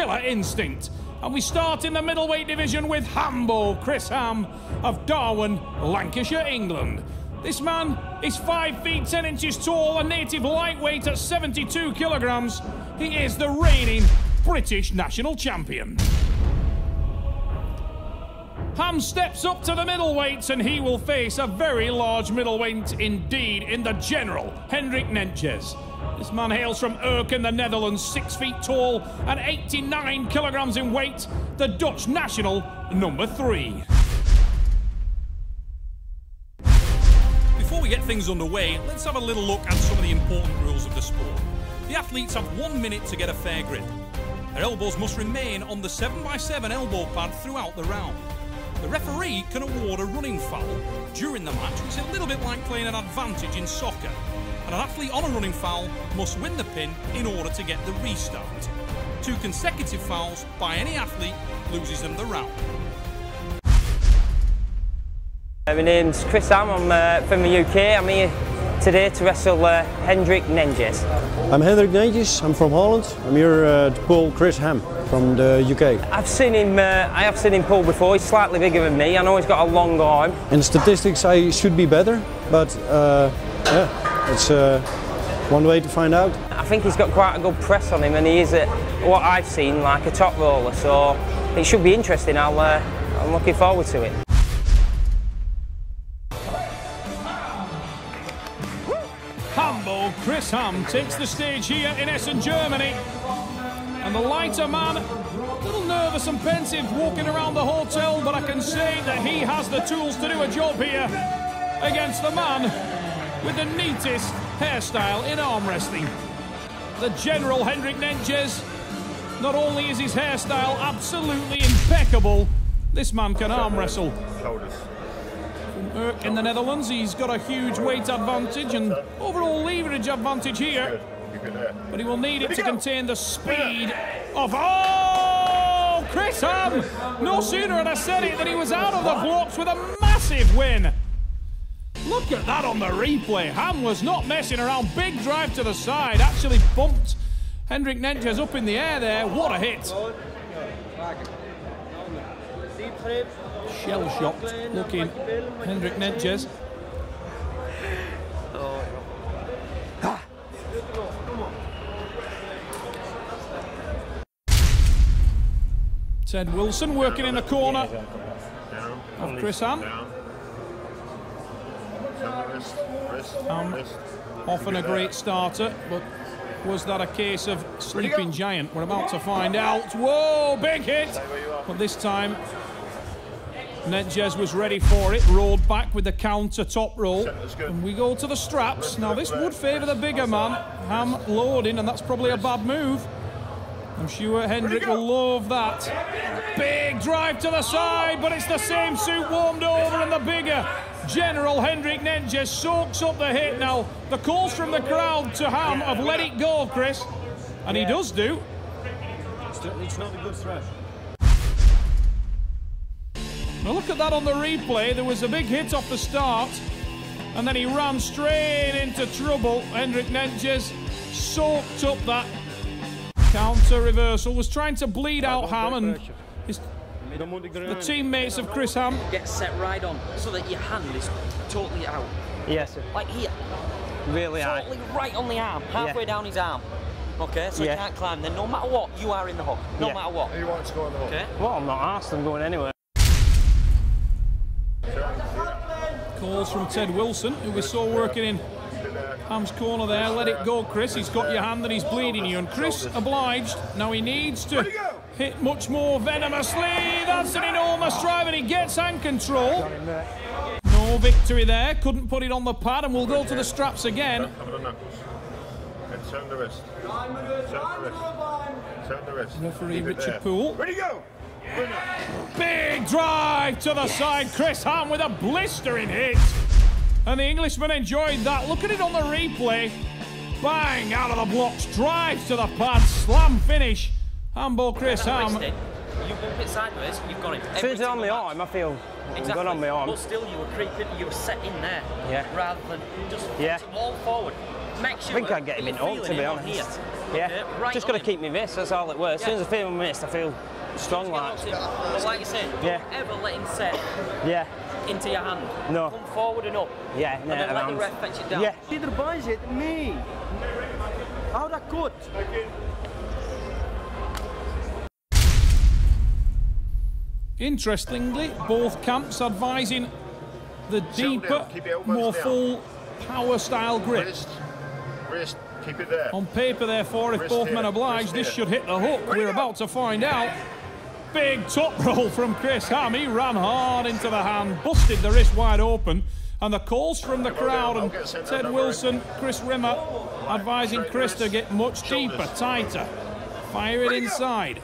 killer instinct. And we start in the middleweight division with Hambo Chris Ham of Darwen, Lancashire, England. This man is 5 feet 10 inches tall, a native lightweight at 72 kilograms. He is the reigning British national champion. Ham steps up to the middleweights and he will face a very large middleweight indeed in the General, H Nentjes. This man hails from Urk in the Netherlands, 6 feet tall and 89 kilograms in weight, the Dutch national number 3. Before we get things underway, let's have a little look at some of the important rules of the sport. The athletes have 1 minute to get a fair grip. Their elbows must remain on the 7x7 elbow pad throughout the round. The referee can award a running foul during the match, which is a little bit like playing an advantage in soccer. And an athlete on a running foul must win the pin in order to get the restart. 2 consecutive fouls by any athlete loses them the round. My name's Chris Ham, I'm from the UK. I'm here today to wrestle H Nentjes. I'm H Nentjes, I'm from Holland. I'm here to pull Chris Ham from the UK. I have seen him pull before. He's slightly bigger than me. I know he's got a long arm. In statistics I should be better, but yeah, it's one way to find out. I think he's got quite a good press on him, and he is, what I've seen, like a top roller, so it should be interesting. I'm looking forward to it. Hambo Chris Ham takes the stage here in Essen, Germany. And the lighter man, a little nervous and pensive walking around the hotel, but I can say that he has the tools to do a job here against the man with the neatest hairstyle in arm wrestling. The General H Nentjes, not only is his hairstyle absolutely impeccable, this man can arm wrestle. From Urk in the Netherlands, he's got a huge weight advantage and overall leverage advantage here. But he will need it to contain the speed of... Oh! Chris Ham! No sooner had I said it than he was out of the blocks with a massive win. Look at that on the replay. Ham was not messing around. Big drive to the side. Actually bumped H Nentjes up in the air there. What a hit. Shell-shocked looking H Nentjes. Ted Wilson working in the corner of Chris Ham. Often a great starter, but was that a case of sleeping giant? We're about to find out. Whoa, big hit! But this time, Nentjes was ready for it, rolled back with the counter top roll. And we go to the straps. Now this would favour the bigger man. Ham loading, and that's probably a bad move. I'm sure Hendrik will love that. Big drive to the side, but it's the same suit warmed over, and the bigger General H Nentjes soaks up the hit. Now, the calls from the crowd to Ham have let it go, Chris. And he does do. It's not a good threat. Now look at that on the replay. There was a big hit off the start, and then he ran straight into trouble. H Nentjes soaked up that counter reversal, was trying to bleed out Ham, and the teammates of Chris Ham get set right on so that your hand is totally out. Yes, sir. Like here. Really high. Totally right on the arm, halfway down his arm. Okay, so he can't climb. Then no matter what, you are in the hook. No matter what. You want to go in the hook. Okay. Well, I'm not asked. I'm going anywhere. calls from Ted Wilson, who we saw working in Ham's corner there. Let it go, Chris. He's got your hand and he's bleeding you. And Chris obliged. Now he needs to hit much more venomously. That's an enormous drive, and he gets hand control. No victory there. Couldn't put it on the pad, and we'll go to the straps again. Referee Richard Poole. Ready, go! Big drive to the side. Chris Ham with a blistering hit. And the Englishman enjoyed that. Look at it on the replay. Bang, out of the blocks. Drives to the pad. Slam finish. Hambo Chris Ham. You bump it sideways, you've got him. If it's on my arm, I feel good on my arm. But still, you were creeping, you were set in there. Yeah. Rather than just all forward. Make sure I think I'd get him in all, to be honest. Here. Yeah, Okay, right just got to on keep me wrist, that's all it was. As soon as I feel my wrist, I feel strong like. But like you said, don't ever let him set into your hand. No. Come forward and up. Yeah, and then let the ref fetch it down. Yeah. Die erbij zit, nee. Hou dat kort. Interestingly, both camps advising the deeper, more full power style grip. Wrist, keep it there. On paper, therefore, if both men oblige, this should hit the hook. We're about to find out. Big top roll from Chris Ham. He ran hard into the hand, busted the wrist wide open. And the calls from the crowd and Ted Wilson, Chris Rimmer, advising Chris to get much deeper, tighter. Fire it inside.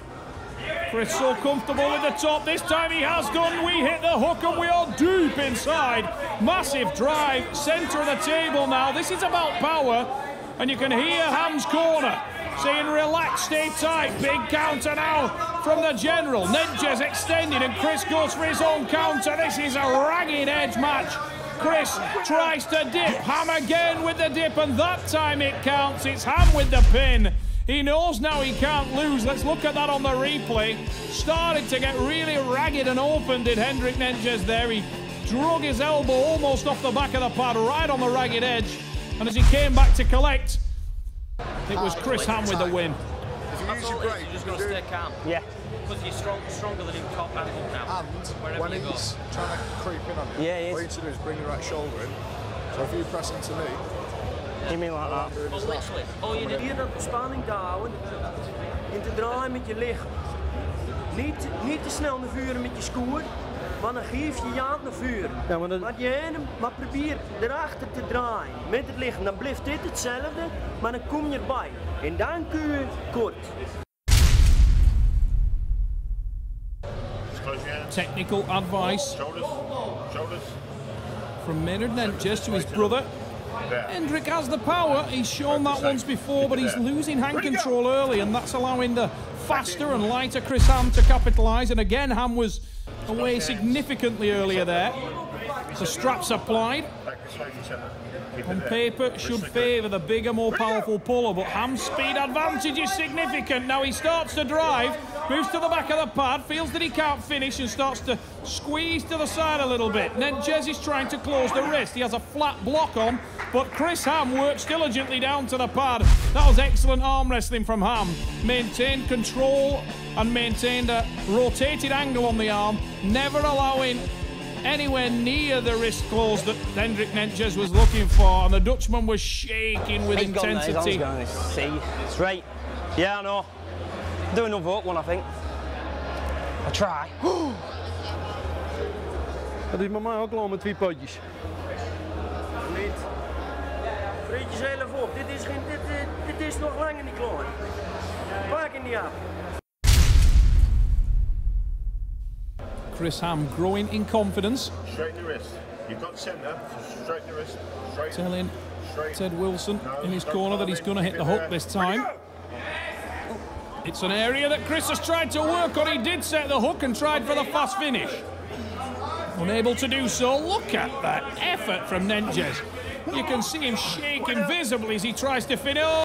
Chris so comfortable with the top. This time he has done. We hit the hook and we are deep inside. Massive drive, centre of the table now. This is about power. And you can hear Ham's corner saying relax, stay tight. Big counter now from the general. Nentjes extended and Chris goes for his own counter. This is a ragged edge match. Chris tries to dip. Ham again with the dip, and that time it counts. It's Ham with the pin. He knows now he can't lose. Let's look at that on the replay. Started to get really ragged and open, did Henrik Nentjes there. He drug his elbow almost off the back of the pad, right on the ragged edge. And as he came back to collect, it was Chris Ham with the win. If you use your brain, you're just going to stay calm. Yeah. Because you're stronger than him top and hook now. And when he's trying to creep in on you, all you need to do is bring your right shoulder in. So if you press into me, you mean like that? Well, literally, all you need. Hier dat spanning te houden en te draaien met je lichaam. Niet te snel naar vuren met je skoer, maar dan geef je je hand naar vuren. Ja, maar probeer erachter te draaien met het lichaam. Dan blijft dit hetzelfde, maar dan kom je erbij. En dan kun je kort. Technical advice from Maynard Nentjes to his brother. Hendrik has the power. He's shown that once before, but he's losing hand control early, and that's allowing the faster and lighter Chris Ham to capitalise. And again, Ham was away significantly earlier there. The straps applied. On paper, should favour the bigger, more powerful puller, but Ham's speed advantage is significant. Now he starts to drive, moves to the back of the pad, feels that he can't finish and starts to squeeze to the side a little bit. Nentjes is trying to close the wrist. He has a flat block on, but Chris Ham works diligently down to the pad. That was excellent arm wrestling from Ham. Maintained control and maintained a rotated angle on the arm, never allowing anywhere near the wrist close that Henrik Nentjes was looking for, and the Dutchman was shaking with intensity. It's right. Yeah, I know. Do another up one, I think. I'll try. Dat is bij mij ook al met 2 potjes. Niet. Vreet jezelf op. Dit is nog lang niet klaar. Maak het niet af. Chris Ham growing in confidence. straighten the wrist. You've got centre, so straighten the wrist. Telling Ted Wilson in his corner that he's going to hit the hook this time. It's an area that Chris has tried to work on. He did set the hook and tried for the fast finish. Unable to do so. Look at that effort from Nentjes. You can see him shaking visibly as he tries to finish.